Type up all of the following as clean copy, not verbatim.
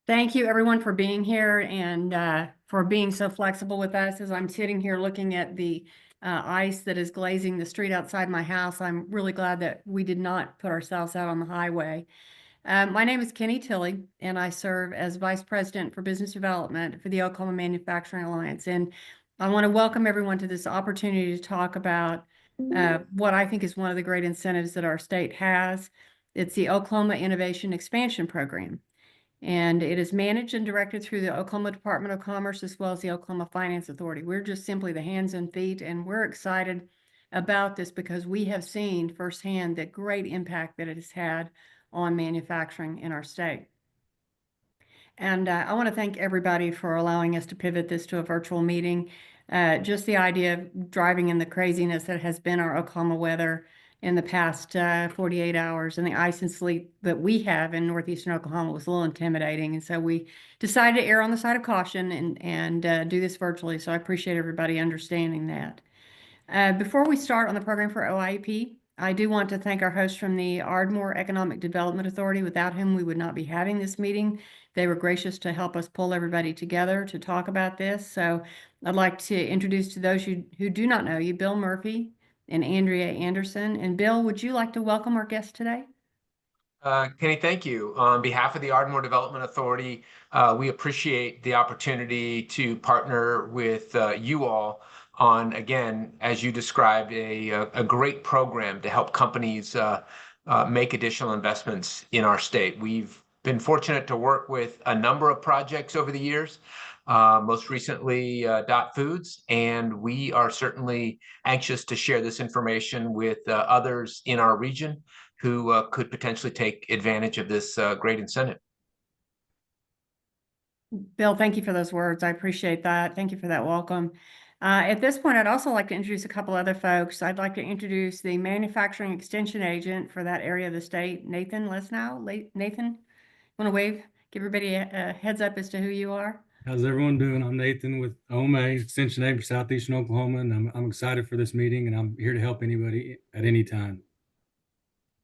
Thank you, everyone, for being here and for being so flexible with us. As I'm sitting here looking at the ice that is glazing the street outside my house, I'm really glad that we did not put ourselves out on the highway. My name is Kenny Tilley, and I serve as Vice President for Business Development for the Oklahoma Manufacturing Alliance. And I want to welcome everyone to this opportunity to talk about what I think is one of the great incentives that our state has. It's the Oklahoma Innovation Expansion Program. And it is managed and directed through the Oklahoma Department of Commerce as well as the Oklahoma Finance Authority. We're just simply the hands and feet, and we're excited about this because we have seen firsthand the great impact that it has had on manufacturing in our state. And I want to thank everybody for allowing us to pivot this to a virtual meeting. Just the idea of driving in the craziness that has been our Oklahoma weather in the past 48 hours, and the ice and sleet that we have in northeastern Oklahoma was a little intimidating. And so we decided to err on the side of caution and do this virtually. So I appreciate everybody understanding that. Before we start on the program for OIEP, I do want to thank our hosts from the Ardmore Economic Development Authority, without whom we would not be having this meeting. They were gracious to help us pull everybody together to talk about this. So I'd like to introduce to those who do not know you, Bill Murphy and Andrea Anderson. And Bill, would you like to welcome our guest today? Kenny, thank you. On behalf of the Ardmore Development Authority, we appreciate the opportunity to partner with you all on, again, as you described, a great program to help companies make additional investments in our state. We've been fortunate to work with a number of projects over the years, most recently Dot Foods, and we are certainly anxious to share this information with others in our region who could potentially take advantage of this great incentive. Bill, thank you for those words. I appreciate that. Thank you for that welcome. At this point, I'd also like to introduce a couple other folks. I'd like to introduce the manufacturing extension agent for that area of the state, Nathan Lesnow. Nathan, want to wave, give everybody a heads up as to who you are? How's everyone doing? I'm Nathan with OMA, Extension Agent for Southeastern Oklahoma, and I'm excited for this meeting, and I'm here to help anybody at any time.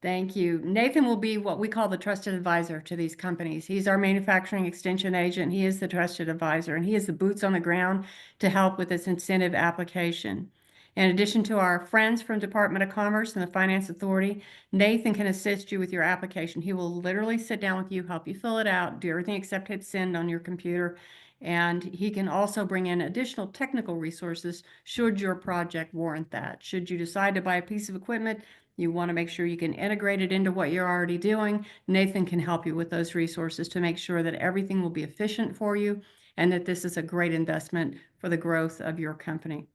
Thank you. Nathan will be what we call the trusted advisor to these companies. He's our manufacturing extension agent. He is the trusted advisor, and he is the boots on the ground to help with this incentive application. In addition to our friends from Department of Commerce and the Finance Authority, Nathan can assist you with your application. He will literally sit down with you, help you fill it out, do everything except hit send on your computer. And he can also bring in additional technical resources should your project warrant that. Should you decide to buy a piece of equipment, you want to make sure you can integrate it into what you're already doing, Nathan can help you with those resources to make sure that everything will be efficient for you and that this is a great investment for the growth of your company.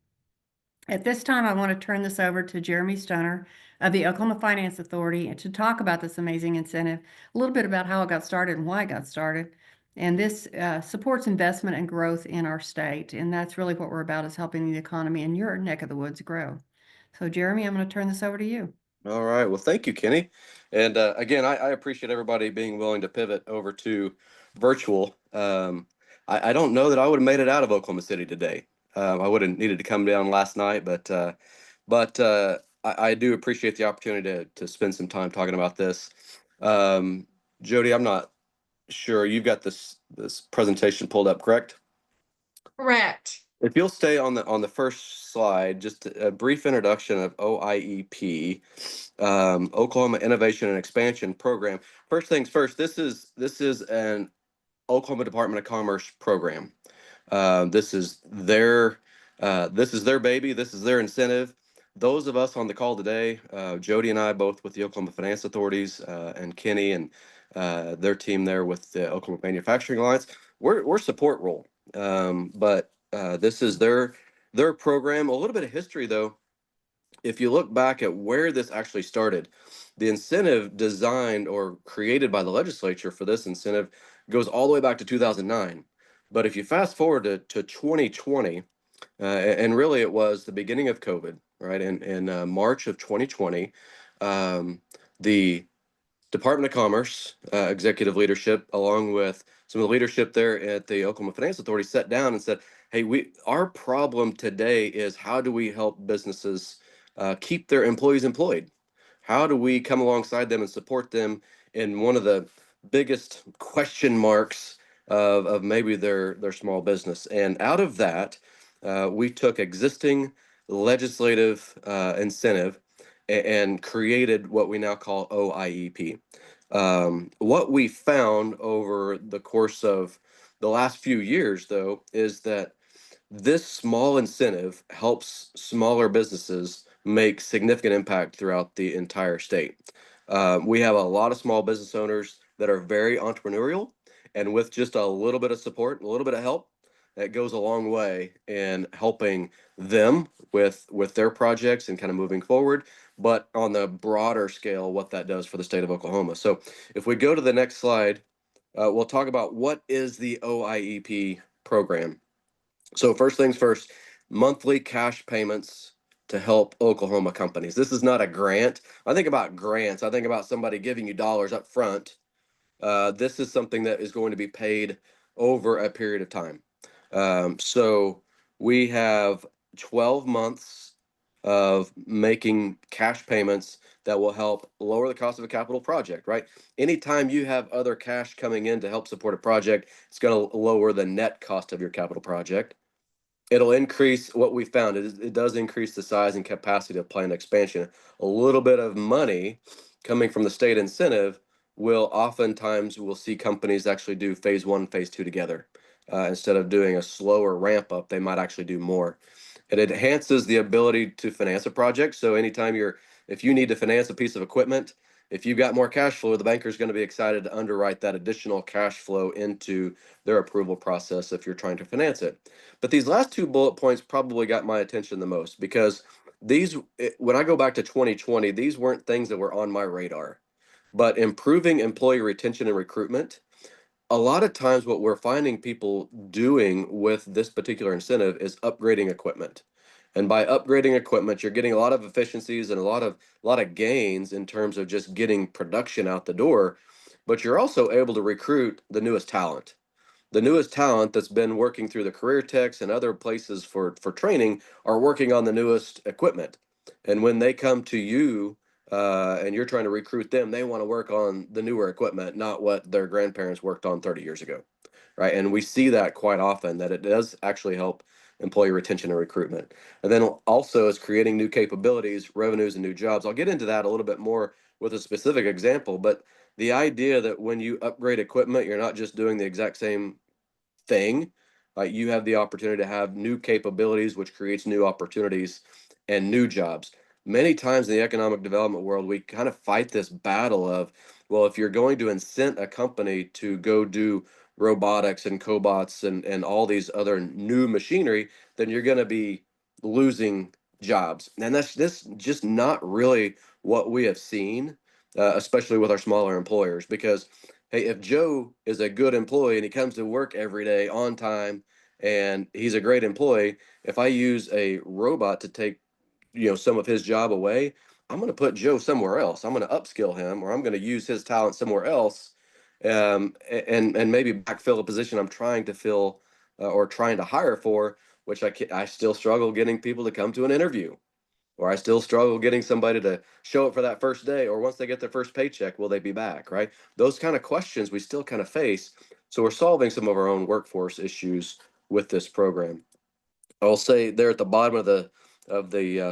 At this time, I want to turn this over to Jeremy Stoner of the Oklahoma Finance Authority to talk about this amazing incentive, a little bit about how it got started and why it got started. And this supports investment and growth in our state. And that's really what we're about, is helping the economy in your neck of the woods grow. So Jeremy, I'm going to turn this over to you. All right. Well, thank you, Kenny. And again, I appreciate everybody being willing to pivot over to virtual. I don't know that I would have made it out of Oklahoma City today. I would have needed to come down last night, but I do appreciate the opportunity to spend some time talking about this. Jody, I'm not sure you've got this presentation pulled up, correct? Correct. If you'll stay on the first slide, just a brief introduction of OIEP, Oklahoma Innovation and Expansion Program. First things first, this is an Oklahoma Department of Commerce program. This is their baby. This is their incentive. Those of us on the call today, Jody and I, both with the Oklahoma Finance Authorities, and Kenny and their team there with the Oklahoma Manufacturing Alliance, we're support role, but this is their program. A little bit of history, though. If you look back at where this actually started, the incentive designed or created by the legislature for this incentive goes all the way back to 2009. But if you fast forward to 2020, and really it was the beginning of COVID, right? In March of 2020, the Department of Commerce executive leadership, along with some of the leadership there at the Oklahoma Finance Authority, sat down and said, hey, our problem today is, how do we help businesses keep their employees employed? How do we come alongside them and support them in one of the biggest question marks of maybe their small business. And out of that, we took existing legislative incentive and created what we now call OIEP. What we found over the course of the last few years, though, is that this small incentive helps smaller businesses make significant impact throughout the entire state. We have a lot of small business owners that are very entrepreneurial, and with just a little bit of support, a little bit of help, that goes a long way in helping them with their projects and kind of moving forward. But on the broader scale, what that does for the state of Oklahoma. So if we go to the next slide, we'll talk about what is the OIEP program. So first things first, monthly cash payments to help Oklahoma companies. This is not a grant. I think about grants. I think about somebody giving you dollars up front. This is something that is going to be paid over a period of time. So we have 12 months of making cash payments that will help lower the cost of a capital project, right? Anytime you have other cash coming in to help support a project, it's going to lower the net cost of your capital project. It'll increase what we found. It does increase the size and capacity of planned expansion. A little bit of money coming from the state incentive will oftentimes we'll see companies actually do phase 1, phase 2 together. Instead of doing a slower ramp up, they might actually do more. It enhances the ability to finance a project. So anytime if you need to finance a piece of equipment, if you've got more cash flow, the banker is going to be excited to underwrite that additional cash flow into their approval process if you're trying to finance it. But these last 2 bullet points probably got my attention the most because when I go back to 2020, these weren't things that were on my radar. But improving employee retention and recruitment, a lot of times what we're finding people doing with this particular incentive is upgrading equipment. And by upgrading equipment, you're getting a lot of efficiencies and a lot of gains in terms of just getting production out the door, but you're also able to recruit the newest talent. The newest talent that's been working through the career techs and other places for training are working on the newest equipment. And when they come to you and you're trying to recruit them, they want to work on the newer equipment, not what their grandparents worked on 30 years ago, right? And we see that quite often, that it does actually help employee retention and recruitment. And then also is creating new capabilities, revenues, and new jobs. I'll get into that a little bit more with a specific example, but the idea that when you upgrade equipment, you're not just doing the exact same thing. You have the opportunity to have new capabilities, which creates new opportunities and new jobs. Many times in the economic development world, we kind of fight this battle of, well, if you're going to incent a company to go do robotics and cobots and all these other new machinery, then you're going to be losing jobs. And that's just not really what we have seen, especially with our smaller employers, because hey, if Joe is a good employee and he comes to work every day on time and he's a great employee, if I use a robot to take some of his job away, I'm going to put Joe somewhere else. I'm going to upskill him, or I'm going to use his talent somewhere else, and maybe backfill a position I'm trying to fill or trying to hire for, which I still struggle getting people to come to an interview, or I still struggle getting somebody to show up for that first day, or once they get their first paycheck, will they be back, right? Those kind of questions we still kind of face. So we're solving some of our own workforce issues with this program. I'll say there at the bottom of the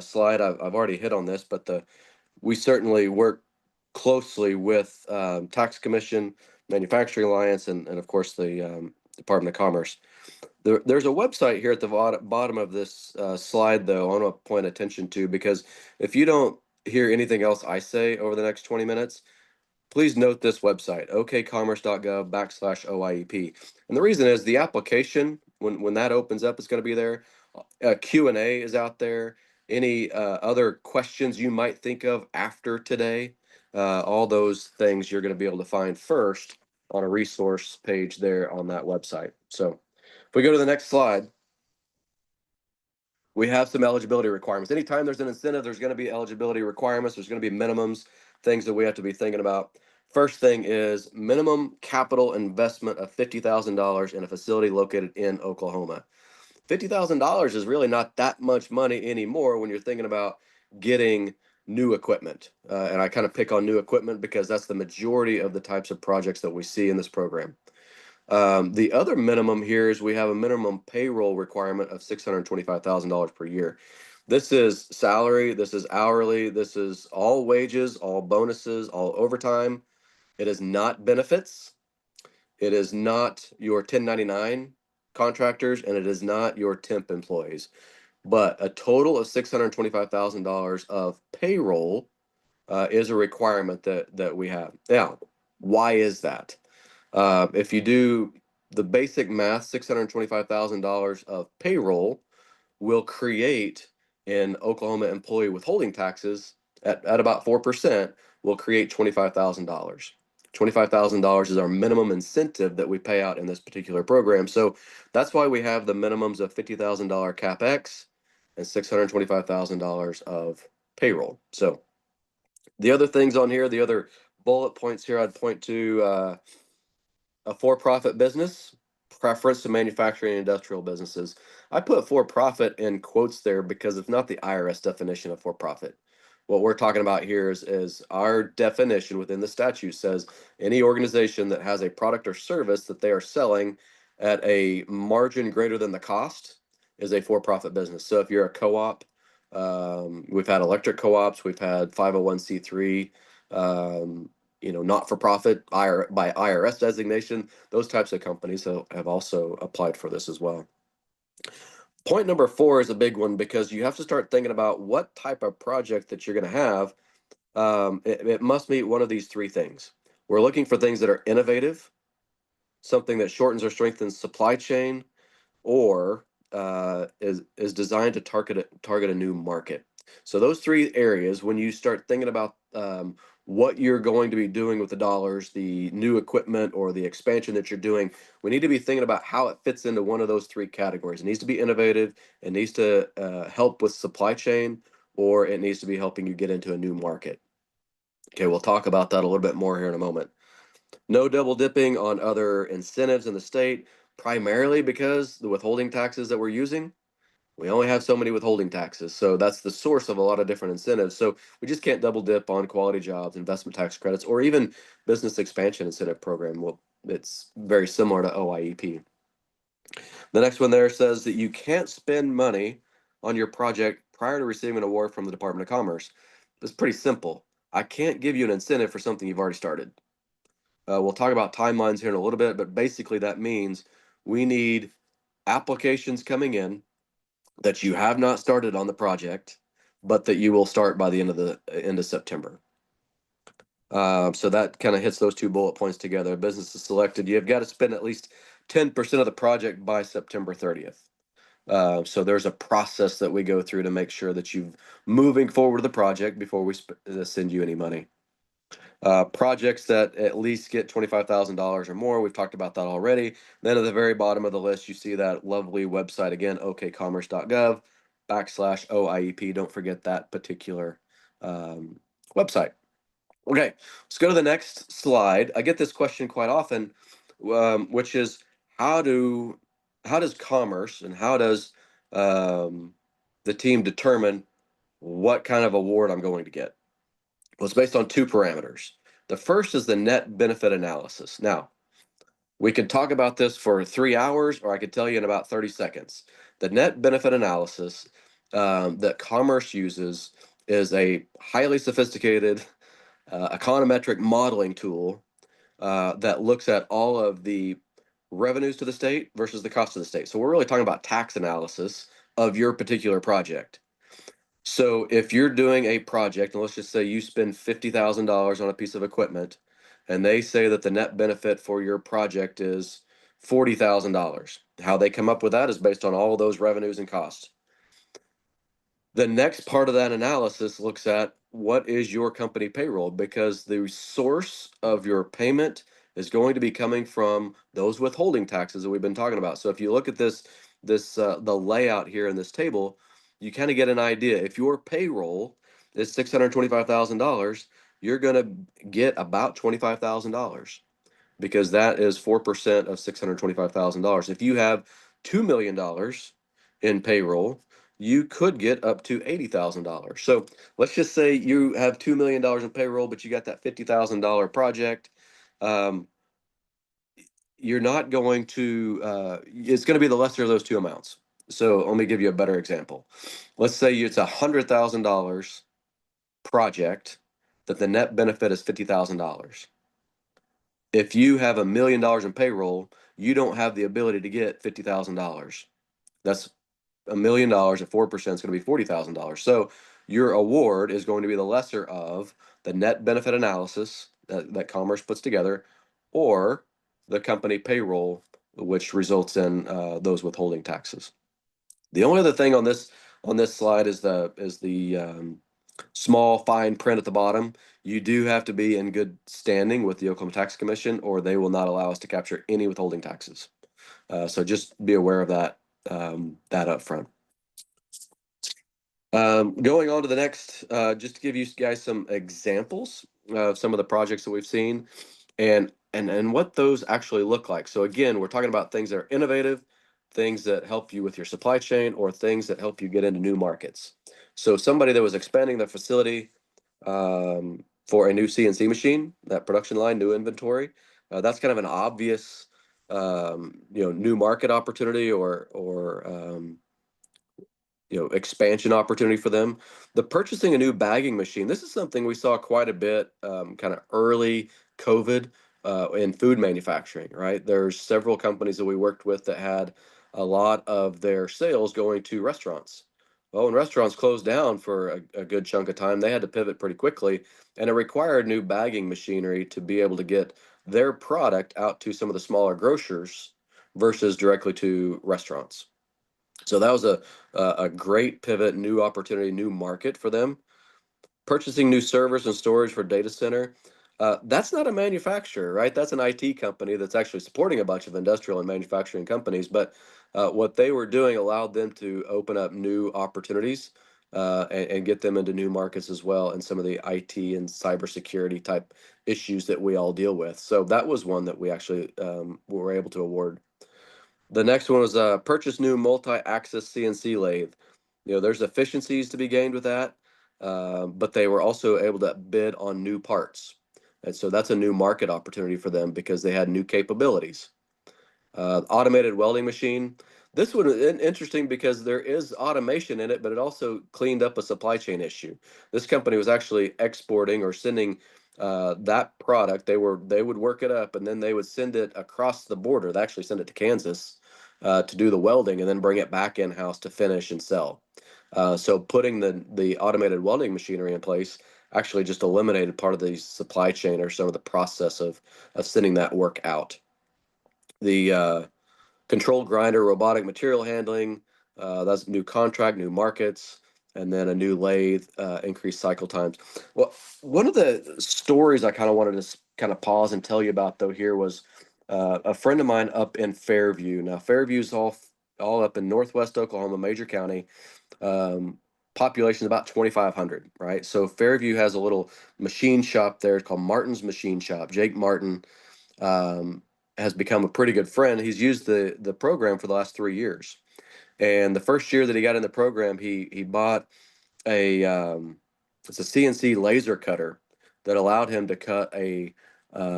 slide, I've already hit on this, but we certainly work closely with Tax Commission, Manufacturing Alliance, and of course the Department of Commerce. There's a website here at the bottom of this slide, though, I want to point attention to, because if you don't hear anything else I say over the next 20 minutes, please note this website, okcommerce.gov/OIEP. And the reason is the application, when that opens up, it's going to be there. Q&A is out there. Any other questions you might think of after today, all those things you're going to be able to find first on a resource page there on that website. So if we go to the next slide, we have some eligibility requirements. Anytime there's an incentive, there's going to be eligibility requirements. There's going to be minimums, things that we have to be thinking about. First thing is minimum capital investment of $50,000 in a facility located in Oklahoma. $50,000 is really not that much money anymore when you're thinking about getting new equipment. And I kind of pick on new equipment because that's the majority of the types of projects that we see in this program. The other minimum here is we have a minimum payroll requirement of $625,000 per year. This is salary, this is hourly, this is all wages, all bonuses, all overtime. It is not benefits. It is not your 1099 contractors, and it is not your temp employees. But a total of $625,000 of payroll is a requirement that we have. Now, why is that? If you do the basic math, $625,000 of payroll will create in Oklahoma employee withholding taxes at about 4% will create $25,000. $25,000 is our minimum incentive that we pay out in this particular program. So that's why we have the minimums of $50,000 CapEx and $625,000 of payroll. So the other things on here, the other bullet points here, I'd point to a for-profit business, preference to manufacturing and industrial businesses. I put for-profit in quotes there because it's not the IRS definition of for-profit. What we're talking about here is our definition within the statute says any organization that has a product or service that they are selling at a margin greater than the cost is a for-profit business. So if you're a co-op, we've had electric co-ops, we've had 501c3, not-for-profit by IRS designation. Those types of companies have also applied for this as well. Point number 4 is a big one because you have to start thinking about what type of project that you're going to have. It must meet one of these 3 things. We're looking for things that are innovative, something that shortens or strengthens supply chain, or is designed to target a new market. So those 3 areas, when you start thinking about what you're going to be doing with the dollars, the new equipment or the expansion that you're doing, we need to be thinking about how it fits into one of those 3 categories. It needs to be innovative, it needs to help with supply chain, or it needs to be helping you get into a new market. Okay, we'll talk about that a little bit more here in a moment. No double dipping on other incentives in the state, primarily because the withholding taxes that we're using, we only have so many withholding taxes. So that's the source of a lot of different incentives. So we just can't double dip on quality jobs, investment tax credits, or even business expansion incentive program. Well, it's very similar to OIEP. The next one there says that you can't spend money on your project prior to receiving an award from the Department of Commerce. It's pretty simple. I can't give you an incentive for something you've already started. We'll talk about timelines here in a little bit, but basically that means we need applications coming in that you have not started on the project, but that you will start by the end of September. So that kind of hits those 2 bullet points together. Business is selected. You've got to spend at least 10% of the project by September 30th. So there's a process that we go through to make sure that you're moving forward the project before we send you any money. Projects that at least get $25,000 or more, we've talked about that already. Then at the very bottom of the list, you see that lovely website again, okcommerce.gov/OIEP. Don't forget that particular website. Okay, let's go to the next slide. I get this question quite often, which is how does Commerce and how does the team determine what kind of award I'm going to get? Well, it's based on 2 parameters. The first is the net benefit analysis. Now, we could talk about this for 3 hours, or I could tell you in about 30 seconds. The net benefit analysis that Commerce uses is a highly sophisticated econometric modeling tool that looks at all of the revenues to the state versus the cost of the state. So we're really talking about tax analysis of your particular project. So if you're doing a project, and let's just say you spend $50,000 on a piece of equipment, and they say that the net benefit for your project is $40,000. How they come up with that is based on all of those revenues and costs. The next part of that analysis looks at what is your company payroll, because the source of your payment is going to be coming from those withholding taxes that we've been talking about. So if you look at the layout here in this table, you kind of get an idea. If your payroll is $625,000, you're going to get about $25,000 because that is 4% of $625,000. If you have $2 million in payroll, you could get up to $80,000. So let's just say you have $2 million in payroll, but you got that $50,000 project. you're not going to, it's going to be the lesser of those two amounts. So let me give you a better example. Let's say it's $100,000 project that the net benefit is $50,000. If you have $1 million in payroll, you don't have the ability to get $50,000. That's $1 million at 4% is going to be $40,000. So your award is going to be the lesser of the net benefit analysis that Commerce puts together, or the company payroll, which results in those withholding taxes. The only other thing on this slide is the small fine print at the bottom. You do have to be in good standing with the Oklahoma Tax Commission, or they will not allow us to capture any withholding taxes. So just be aware of that up front. Going on to the next, just to give you guys some examples of some of the projects that we've seen and what those actually look like. So again, we're talking about things that are innovative, things that help you with your supply chain, or things that help you get into new markets. So somebody that was expanding their facility for a new CNC machine, that production line, new inventory, that's kind of an obvious new market opportunity or expansion opportunity for them. The purchasing a new bagging machine, this is something we saw quite a bit kind of early COVID in food manufacturing, right? There's several companies that we worked with that had a lot of their sales going to restaurants. Well, when restaurants closed down for a good chunk of time, they had to pivot pretty quickly, and it required new bagging machinery to be able to get their product out to some of the smaller grocers versus directly to restaurants. So that was a great pivot, new opportunity, new market for them. Purchasing new servers and storage for data center. That's not a manufacturer, right? That's an IT company that's actually supporting a bunch of industrial and manufacturing companies. But what they were doing allowed them to open up new opportunities and get them into new markets as well, and some of the IT and cybersecurity type issues that we all deal with. So that was one that we actually were able to award. The next one was purchase new multi-axis CNC lathe. There's efficiencies to be gained with that, but they were also able to bid on new parts. And so that's a new market opportunity for them because they had new capabilities. Automated welding machine. This one is interesting because there is automation in it, but it also cleaned up a supply chain issue. This company was actually exporting or sending that product. They would work it up, and then they would send it across the border. They actually send it to Kansas to do the welding, and then bring it back in-house to finish and sell. So putting the automated welding machinery in place actually just eliminated part of the supply chain or some of the process of sending that work out. The controlled grinder, robotic material handling, that's a new contract, new markets, and then a new lathe, increased cycle times. Well, one of the stories I kind of wanted to kind of pause and tell you about though here was a friend of mine up in Fairview. Now Fairview's all up in Northwest Oklahoma, major county. Population about 2,500, right? So Fairview has a little machine shop there called Martin's Machine Shop. Jake Martin has become a pretty good friend. He's used the program for the last 3 years. And the first year that he got in the program, he bought it's a CNC laser cutter that allowed him to cut a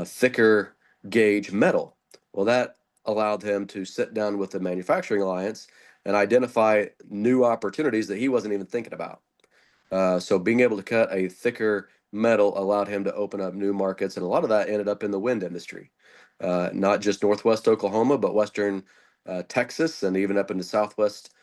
thicker gauge metal. Well, that allowed him to sit down with the manufacturing alliance and identify new opportunities that he wasn't even thinking about. So being able to cut a thicker metal allowed him to open up new markets, and a lot of that ended up in the wind industry. Not just Northwest Oklahoma, but Western Texas, and even up into Southwest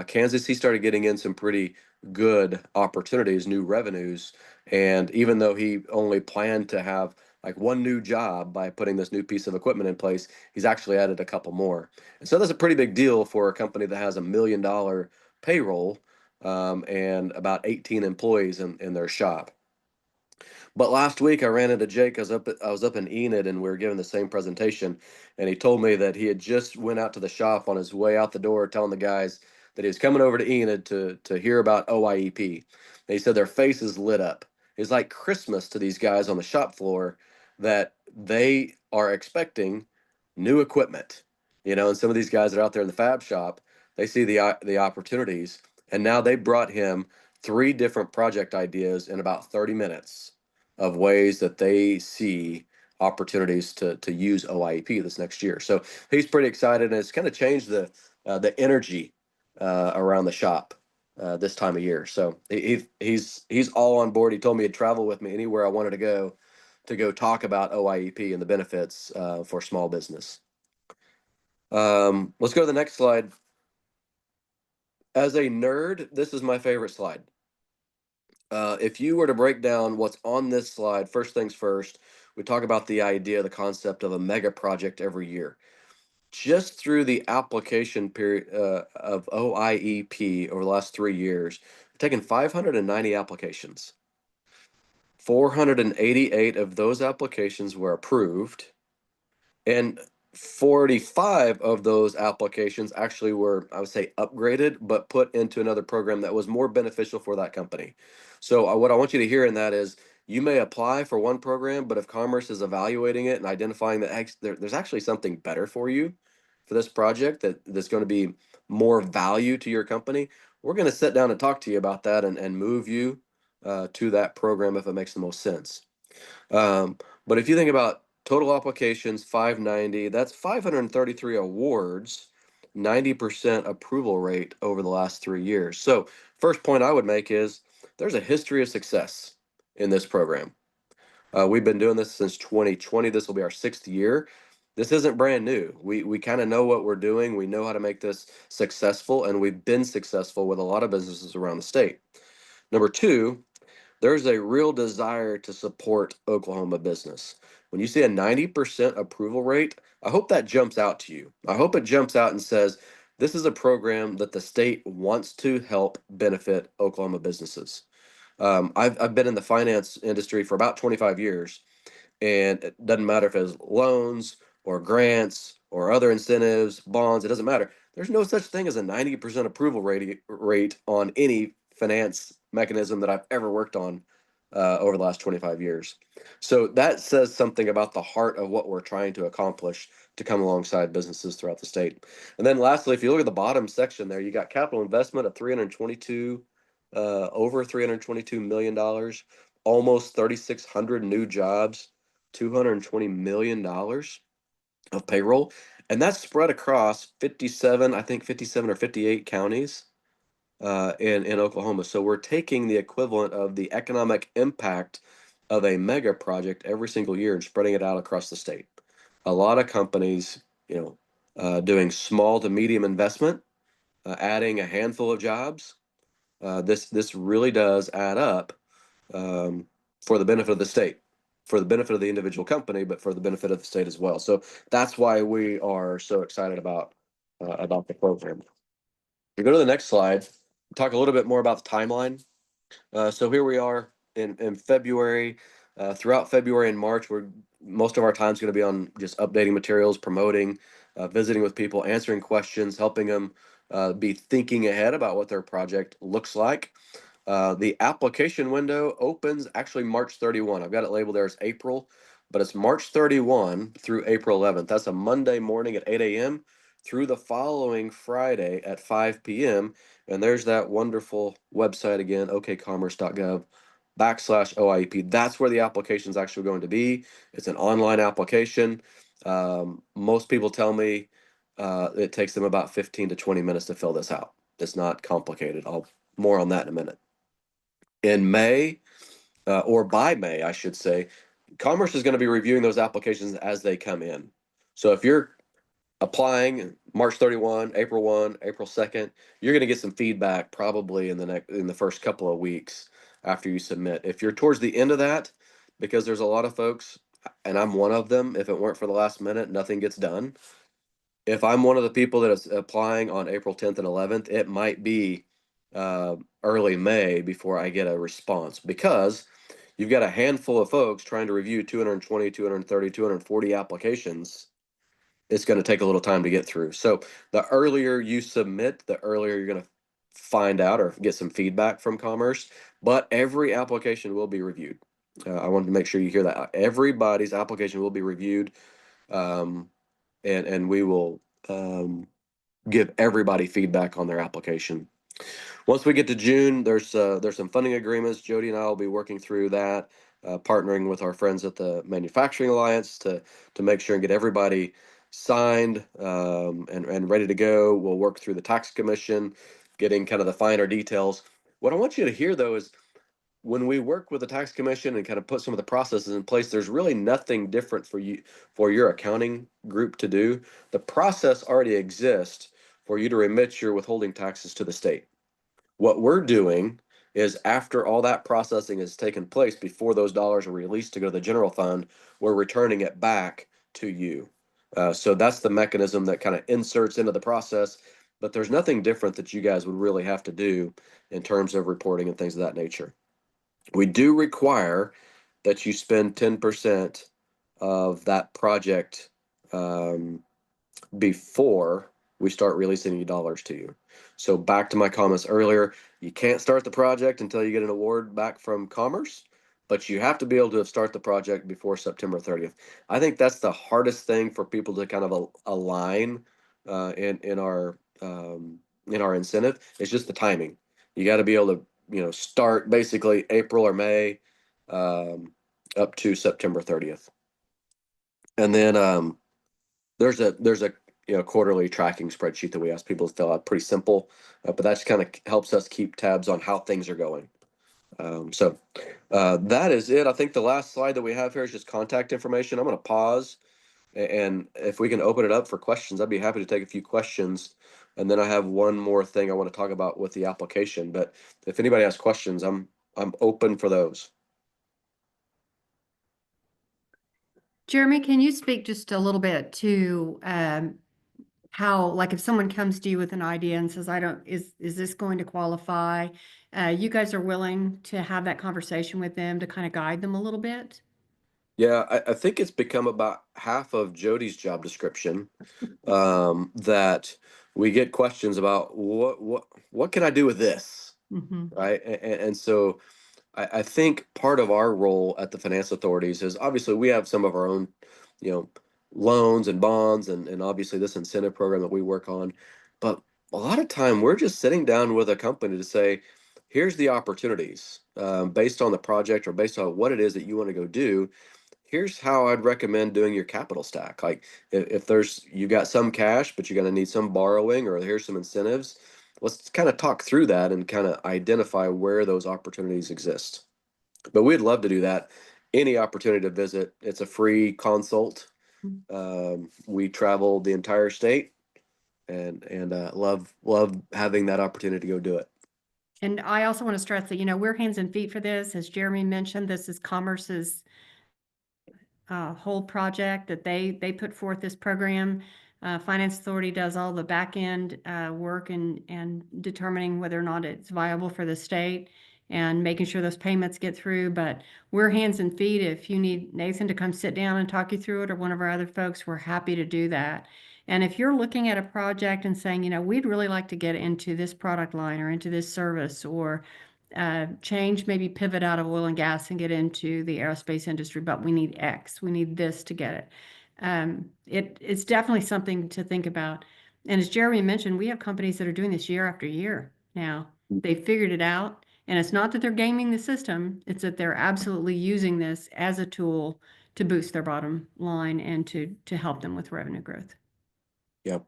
Kansas. He started getting in some pretty good opportunities, new revenues. And even though he only planned to have like one new job by putting this new piece of equipment in place, he's actually added a couple more. And so that's a pretty big deal for a company that has $1 million payroll and about 18 employees in their shop. But last week I ran into Jake. I was up in Enid, and we were giving the same presentation, and he told me that he had just went out to the shop on his way out the door, telling the guys that he was coming over to Enid to hear about OIEP. And he said their faces lit up. It's like Christmas to these guys on the shop floor, that they are expecting new equipment. And some of these guys that are out there in the fab shop, they see the opportunities, and now they brought him 3 different project ideas in about 30 minutes of ways that they see opportunities to use OIEP this next year. So he's pretty excited, and it's kind of changed the energy around the shop this time of year. So he's all on board. He told me he'd travel with me anywhere I wanted to go talk about OIEP and the benefits for small business. Let's go to the next slide. As a nerd, this is my favorite slide. If you were to break down what's on this slide, first things first, we talk about the idea, the concept of a mega project every year. Just through the application period of OIEP over the last 3 years, we've taken 590 applications. 488 of those applications were approved, and 45 of those applications actually were, I would say, upgraded, but put into another program that was more beneficial for that company. So what I want you to hear in that is, you may apply for one program, but if Commerce is evaluating it and identifying that there's actually something better for you for this project that's going to be more value to your company, we're going to sit down and talk to you about that and move you to that program if it makes the most sense. But if you think about total applications, 590, that's 533 awards, 90% approval rate over the last 3 years. So first point I would make is there's a history of success in this program. We've been doing this since 2020. This will be our 6th year. This isn't brand new. We kind of know what we're doing. We know how to make this successful, and we've been successful with a lot of businesses around the state. Number two, there's a real desire to support Oklahoma business. When you see a 90% approval rate, I hope that jumps out to you. I hope it jumps out and says, this is a program that the state wants to help benefit Oklahoma businesses. I've been in the finance industry for about 25 years, and it doesn't matter if it's loans or grants or other incentives, bonds, it doesn't matter. There's no such thing as a 90% approval rate on any finance mechanism that I've ever worked on over the last 25 years. So that says something about the heart of what we're trying to accomplish to come alongside businesses throughout the state. And then lastly, if you look at the bottom section there, you got capital investment of over $322 million, almost 3,600 new jobs, $220 million of payroll. And that's spread across 57 or 58 counties in Oklahoma. So we're taking the equivalent of the economic impact of a mega project every single year and spreading it out across the state. A lot of companies, doing small to medium investment, adding a handful of jobs. This really does add up for the benefit of the state, for the benefit of the individual company, but for the benefit of the state as well. So that's why we are so excited about the program. We go to the next slide, talk a little bit more about the timeline. So here we are in February. Throughout February and March, most of our time is going to be on just updating materials, promoting, visiting with people, answering questions, helping them be thinking ahead about what their project looks like. The application window opens actually March 31. I've got it labeled there as April, but it's March 31 through April 11th. That's a Monday morning at 8 a.m. through the following Friday at 5 p.m. And there's that wonderful website again, okcommerce.gov/OIEP. That's where the application is actually going to be. It's an online application. Most people tell me it takes them about 15 to 20 minutes to fill this out. It's not complicated. More on that in a minute. In May, or by May, I should say, Commerce is going to be reviewing those applications as they come in. So if you're applying March 31, April 1, April 2nd, you're going to get some feedback probably in the first couple of weeks after you submit. If you're towards the end of that, because there's a lot of folks, and I'm one of them, if it weren't for the last minute, nothing gets done. If I'm one of the people that is applying on April 10th and 11th, it might be early May before I get a response, because you've got a handful of folks trying to review 220, 230, 240 applications. It's going to take a little time to get through. So the earlier you submit, the earlier you're going to find out or get some feedback from Commerce. But every application will be reviewed. I wanted to make sure you hear that. Everybody's application will be reviewed, and we will give everybody feedback on their application. Once we get to June, there's some funding agreements. Jody and I will be working through that. partnering with our friends at the Manufacturing Alliance to make sure and get everybody signed and ready to go. We'll work through the tax commission, getting kind of the finer details. What I want you to hear though is when we work with the tax commission and kind of put some of the processes in place, there's really nothing different for you, for your accounting group to do. The process already exists for you to remit your withholding taxes to the state. What we're doing is after all that processing has taken place, before those dollars are released to go to the general fund, we're returning it back to you. So that's the mechanism that kind of inserts into the process, but there's nothing different that you guys would really have to do in terms of reporting and things of that nature. We do require that you spend 10% of that project before we start releasing any dollars to you. So back to my comments earlier, you can't start the project until you get an award back from Commerce, but you have to be able to start the project before September 30th. I think that's the hardest thing for people to kind of align in our incentive. It's just the timing. You got to be able to start basically April or May up to September 30th. And then there's a quarterly tracking spreadsheet that we ask people to fill out. Pretty simple, but that just kind of helps us keep tabs on how things are going. So that is it. I think the last slide that we have here is just contact information. I'm going to pause, and if we can open it up for questions, I'd be happy to take a few questions. And then I have one more thing I want to talk about with the application. But if anybody has questions, I'm open for those. Jeremy, can you speak just a little bit to how, like, if someone comes to you with an idea and says, is this going to qualify? You guys are willing to have that conversation with them to kind of guide them a little bit? Yeah, I think it's become about half of Jody's job description that we get questions about what can I do with this, right? And so I think part of our role at the finance authorities is obviously we have some of our own, loans and bonds and obviously this incentive program that we work on. But a lot of time we're just sitting down with a company to say, here's the opportunities based on the project or based on what it is that you want to go do. Here's how I'd recommend doing your capital stack. Like if you got some cash, but you're going to need some borrowing, or here's some incentives. Let's kind of talk through that and kind of identify where those opportunities exist. But we'd love to do that. Any opportunity to visit, it's a free consult. We travel the entire state and love having that opportunity to go do it. And I also want to stress that, we're hands and feet for this. As Jeremy mentioned, this is Commerce's whole project that they put forth this program. Finance Authority does all the back end work and determining whether or not it's viable for the state and making sure those payments get through. But we're hands and feet. If you need Nathan to come sit down and talk you through it, or one of our other folks, we're happy to do that. And if you're looking at a project and saying, we'd really like to get into this product line or into this service, or change, maybe pivot out of oil and gas and get into the aerospace industry, but we need X, we need this to get it. It's definitely something to think about. And as Jeremy mentioned, we have companies that are doing this year after year now. They figured it out. And it's not that they're gaming the system, it's that they're absolutely using this as a tool to boost their bottom line and to help them with revenue growth. Yep.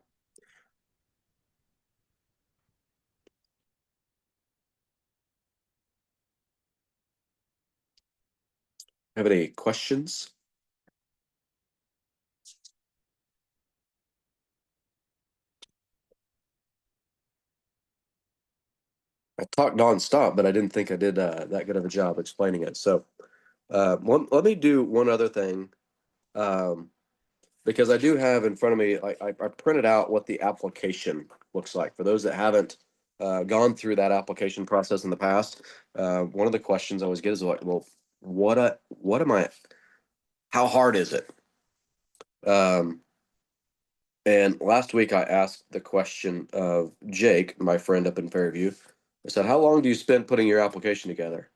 Have any questions? I talked nonstop, but I didn't think I did that good of a job explaining it. So let me do one other thing, because I do have in front of me, I printed out what the application looks like. For those that haven't gone through that application process in the past, one of the questions I always get is like, well, how hard is it? And last week I asked the question of Jake, my friend up in Fairview. I said, how long do you spend putting your application together?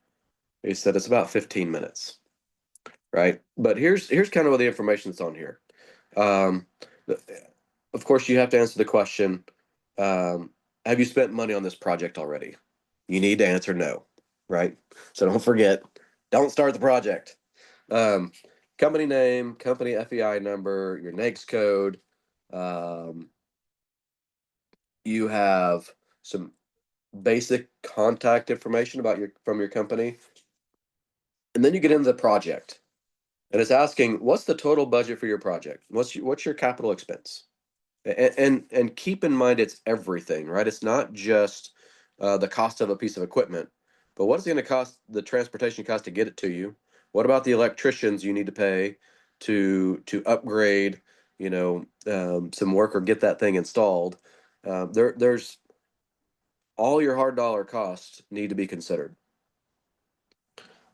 He said, it's about 15 minutes. Right. But here's kind of what the information that's on here. Of course, you have to answer the question, have you spent money on this project already? You need to answer no. Right. So don't forget, Don't start the project. Company name, company FEI number, your NAICS code. You have some basic contact information about from your company. And then you get into the project. And it's asking, what's the total budget for your project? What's your capital expense? And keep in mind it's everything, right? It's not just the cost of a piece of equipment, but what's it going to cost, the transportation cost to get it to you? What about the electricians you need to pay to upgrade, some work or get that thing installed? There's all your hard dollar costs need to be considered.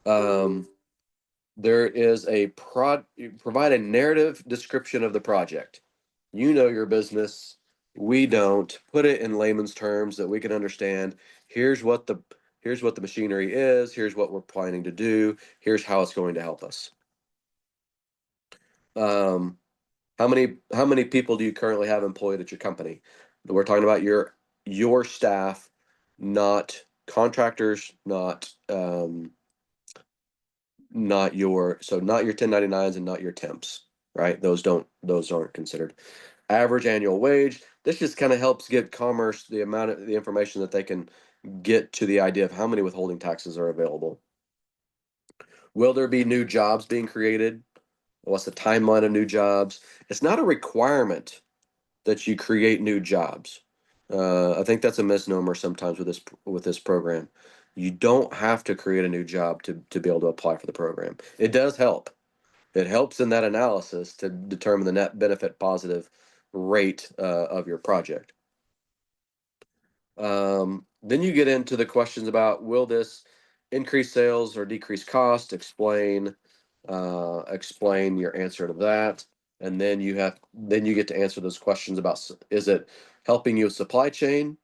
There is provide a narrative description of the project. You know your business. We don't. Put it in layman's terms that we can understand. Here's what the machinery is. Here's what we're planning to do. Here's how it's going to help us. How many people do you currently have employed at your company? We're talking about your staff, not contractors, not your 1099s and not your temps, right? Those aren't considered. Average annual wage. This just kind of helps give commerce the amount of the information that they can get to the idea of how many withholding taxes are available. Will there be new jobs being created? What's the timeline of new jobs? It's not a requirement that you create new jobs. I think that's a misnomer sometimes with this program. You don't have to create a new job to be able to apply for the program. It does help. It helps in that analysis to determine the net benefit positive rate of your project. Then you get into the questions about, will this increase sales or decrease cost? Explain your answer to that. And then you get to answer those questions about, is it helping you with supply chain,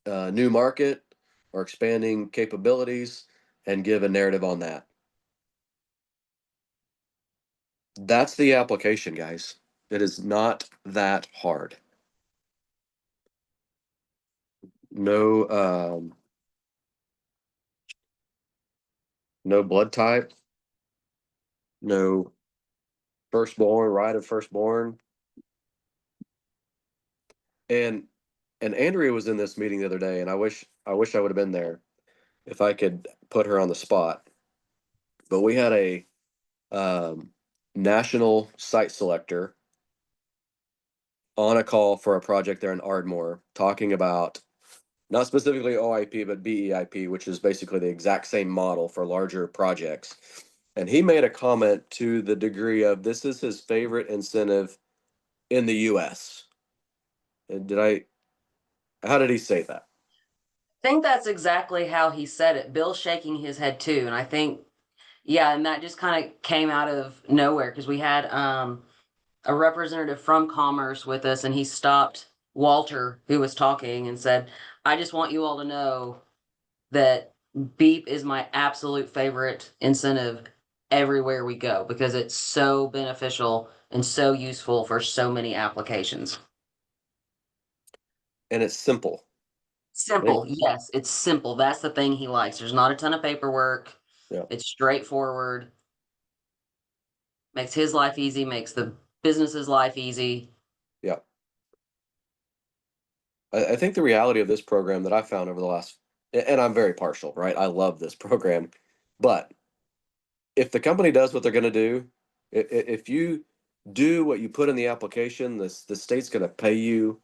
new market, or expanding capabilities, and give a narrative on that. That's the application, guys. It is not that hard. No blood type, no firstborn, right of firstborn. And Andrea was in this meeting the other day, and I wish I would have been there if I could put her on the spot. But we had a national site selector on a call for a project there in Ardmore, talking about not specifically OIP, but BEIP, which is basically the exact same model for larger projects. And he made a comment to the degree of, this is his favorite incentive in the US. And how did he say that? I think that's exactly how he said it. Bill's shaking his head too. And I think, yeah, and that just kind of came out of nowhere because we had a representative from Commerce with us, and he stopped Walter, who was talking, and said, I just want you all to know that BEEP is my absolute favorite incentive everywhere we go because it's so beneficial and so useful for so many applications. And it's simple. Simple, yes, it's simple. That's the thing he likes. There's not a ton of paperwork. Yeah. It's straightforward. Makes his life easy, makes the business's life easy. Yeah. I think the reality of this program that I found over the last, and I'm very partial, right? I love this program, but if the company does what they're going to do, if you do what you put in the application, the state's going to pay you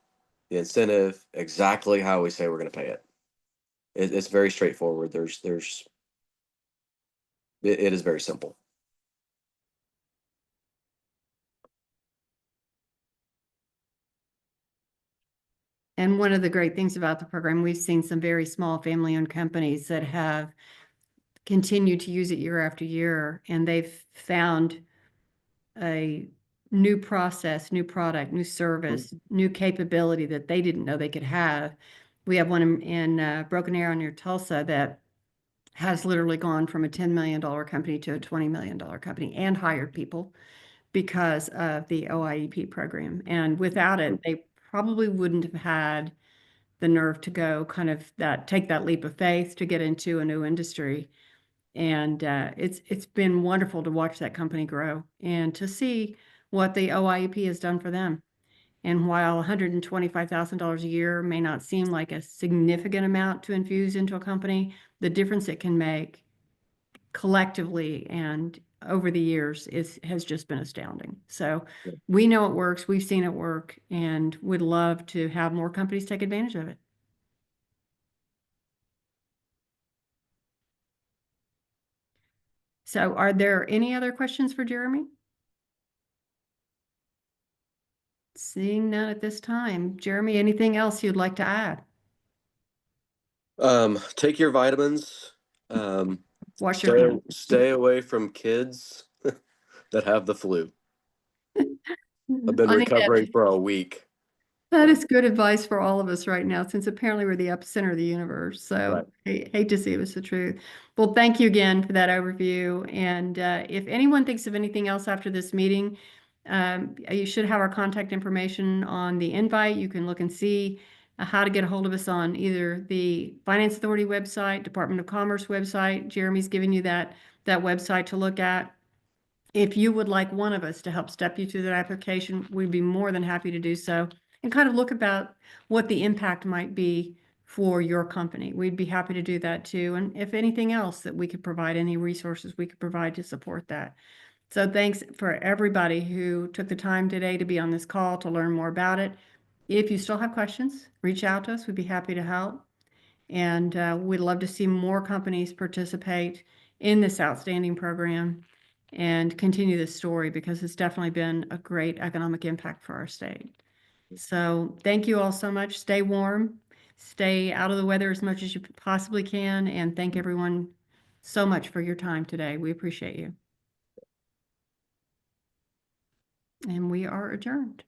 the incentive exactly how we say we're going to pay it. It's very straightforward. It is very simple. And one of the great things about the program, we've seen some very small family-owned companies that have continued to use it year after year, and they've found a new process, new product, new service, new capability that they didn't know they could have. We have one in Broken Arrow near Tulsa that has literally gone from a $10 million company to a $20 million company and hired people because of the OIEP program. And without it, they probably wouldn't have had the nerve to go take that leap of faith to get into a new industry. And it's been wonderful to watch that company grow and to see what the OIEP has done for them. And while $125,000 a year may not seem like a significant amount to infuse into a company, the difference it can make collectively and over the years has just been astounding. So we know it works, we've seen it work, and would love to have more companies take advantage of it. So are there any other questions for Jeremy? Seeing none at this time. Jeremy, anything else you'd like to add? Take your vitamins. Wash your hands. Stay away from kids that have the flu. I've been I think recovering for a week. that is good advice for all of us right now, since apparently we're the epicenter of the universe. So hate to see it was the truth. Well, thank you again for that overview. And if anyone thinks of anything else after this meeting, you should have our contact information on the invite. You can look and see how to get a hold of us on either the Finance Authority website, Department of Commerce website. Jeremy's given you that website to look at. If you would like one of us to help step you through that application, we'd be more than happy to do so and kind of look about what the impact might be for your company. We'd be happy to do that too. And if anything else that we could provide, any resources we could provide to support that. So thanks for everybody who took the time today to be on this call to learn more about it. If you still have questions, reach out to us. We'd be happy to help. And we'd love to see more companies participate in this outstanding program and continue this story, because it's definitely been a great economic impact for our state. So thank you all so much. Stay warm, stay out of the weather as much as you possibly can, and thank everyone so much for your time today. We appreciate you. And we are adjourned.